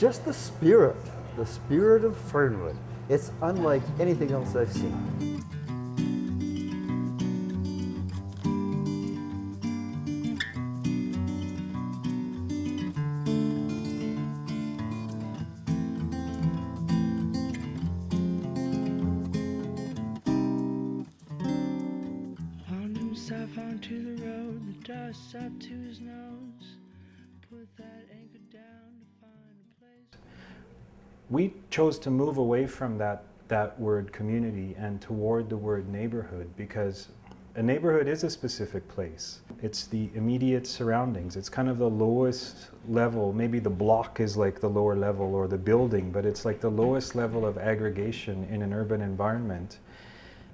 just the spirit of Fernwood. It's unlike anything else I've seen. Onto the road, the dust up to his nose. Put that anchor down to find a place. We chose to move away from that word community and toward the word neighborhood, because a neighborhood is a specific place. It's the immediate surroundings. It's kind of the lowest level. Maybe the block is like the lower level, or the building, but it's like the lowest level of aggregation in an urban environment.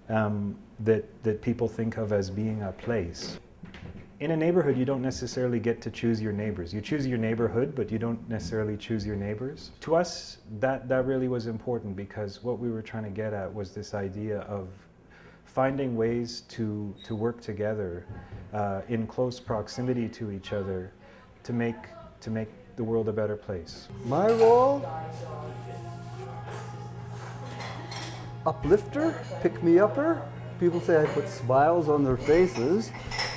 That people think of as being a place. In a neighborhood, you don't necessarily get to choose your neighbors. You choose your neighborhood, but you don't necessarily choose your neighbors. To us, that really was important, because what we were trying to get at was this idea of finding ways to work together in close proximity to each other to make the world a better place. My role? Uplifter, pick-me-upper. People say I put smiles on their faces,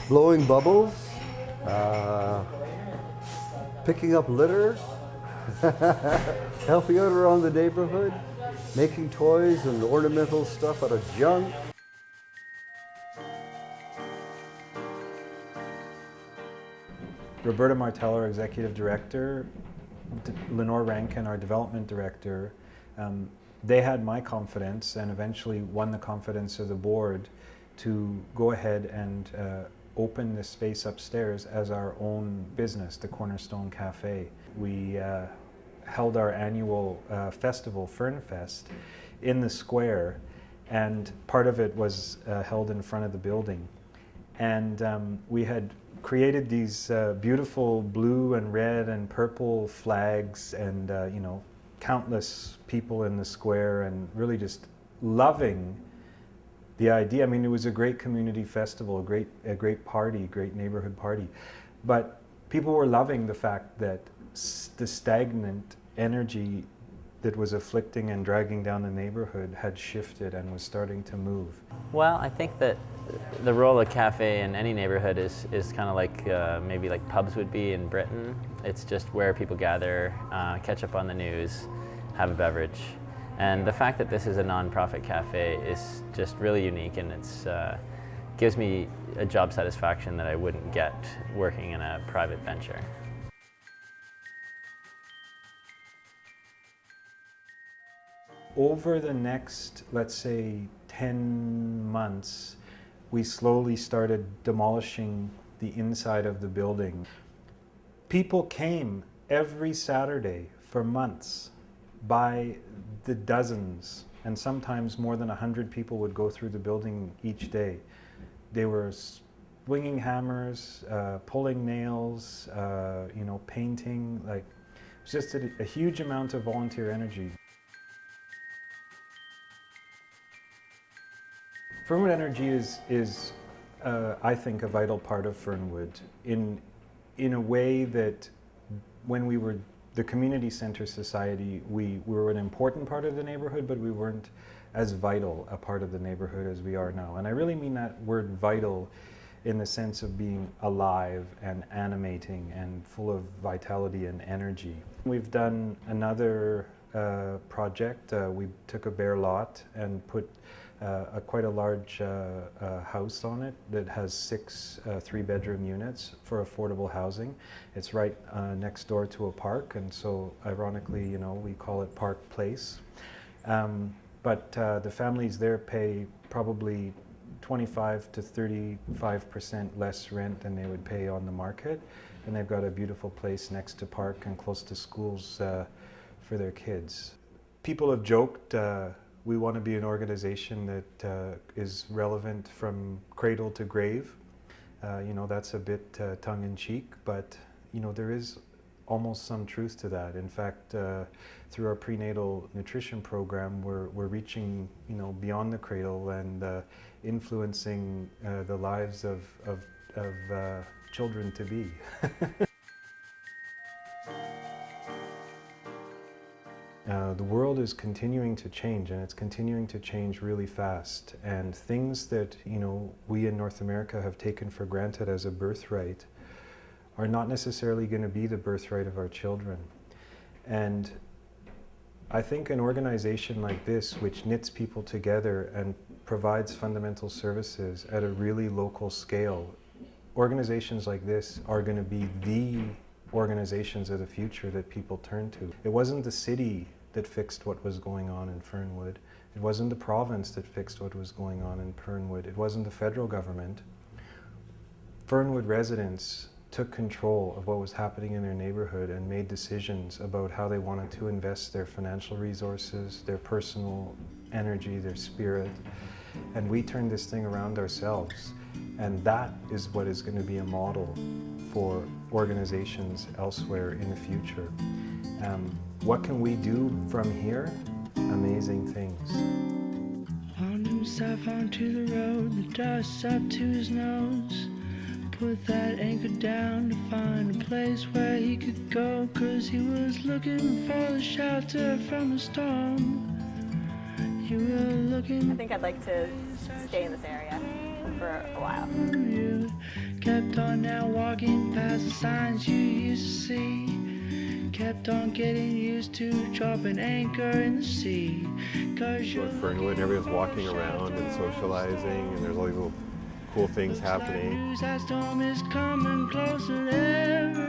blowing bubbles, picking up litter, helping out around the neighborhood, making toys and ornamental stuff out of junk. Roberta Martell, our executive director, Lenore Rankin, our development director, they had my confidence and eventually won the confidence of the board to go ahead and open the space upstairs as our own business, the Cornerstone Cafe. We held our annual festival, Fernfest, in the square, and part of it was held in front of the building. And we had created these beautiful blue and red and purple flags, and you know, countless people in the square, and really just loving the idea. I mean, it was a great community festival, a great party, great neighborhood party. But people were loving the fact that the stagnant energy that was afflicting and dragging down the neighborhood had shifted and was starting to move. Well, I think that the role of cafe in any neighborhood is kind of like maybe like pubs would be in Britain. It's just where people gather, catch up on the news, have a beverage. And the fact that this is a non-profit cafe is just really unique, and it's gives me a job satisfaction that I wouldn't get working in a private venture. Over the next, let's say, 10 months, we slowly started demolishing the inside of the building. People came every Saturday for months, by the dozens, and sometimes more than 100 people would go through the building each day. They were swinging hammers, pulling nails, you know, painting. Like, it was just a huge amount of volunteer energy. Fernwood Energy is I think, a vital part of Fernwood in a way that when we were the Community Center Society, we were an important part of the neighborhood, but we weren't as vital a part of the neighborhood as we are now. And I really mean that word vital in the sense of being alive and animating and full of vitality and energy. We've done another project. We took a bare lot and put quite a large house on it that has 6 3-bedroom units for affordable housing. It's right next door to a park, and so ironically, you know, we call it Park Place. But the families there pay probably 25 to 35% less rent than they would pay on the market, and they've got a beautiful place next to park and close to schools for their kids. People have joked we want to be an organization that is relevant from cradle to grave. You know, that's a bit tongue-in-cheek, but you know, there is almost some truth to that. In fact, through our prenatal nutrition program, we're reaching, you know, beyond the cradle and influencing the lives of children to be. world is continuing to change, and it's continuing to change really fast. And things that, you know, we in North America have taken for granted as a birthright are not necessarily going to be the birthright of our children. And I think an organization like this, which knits people together and provides fundamental services at a really local scale, organizations like this are going to be the organizations of the future that people turn to. It wasn't the city that fixed what was going on in Fernwood. It wasn't the province that fixed what was going on in Fernwood. It wasn't the federal government. Fernwood residents took control of what was happening in their neighborhood and made decisions about how they wanted to invest their financial resources, their personal energy, their spirit. And we turned this thing around ourselves. And that is what is going to be a model for organizations elsewhere in the future. What can we do from here? Amazing things. Wound himself onto the road, the dust up to his nose. Put that anchor down to find a place where he could go, 'cause he was looking for the shelter from the storm. You were looking. I think I'd like to stay in this area for a while. You kept on now walking past the signs you used to see. Kept on getting used to dropping anchor in the sea. 'Cause So at Fernwood, everyone's walking around and socializing, and there's all these little cool things happening. That storm is coming closer than ever.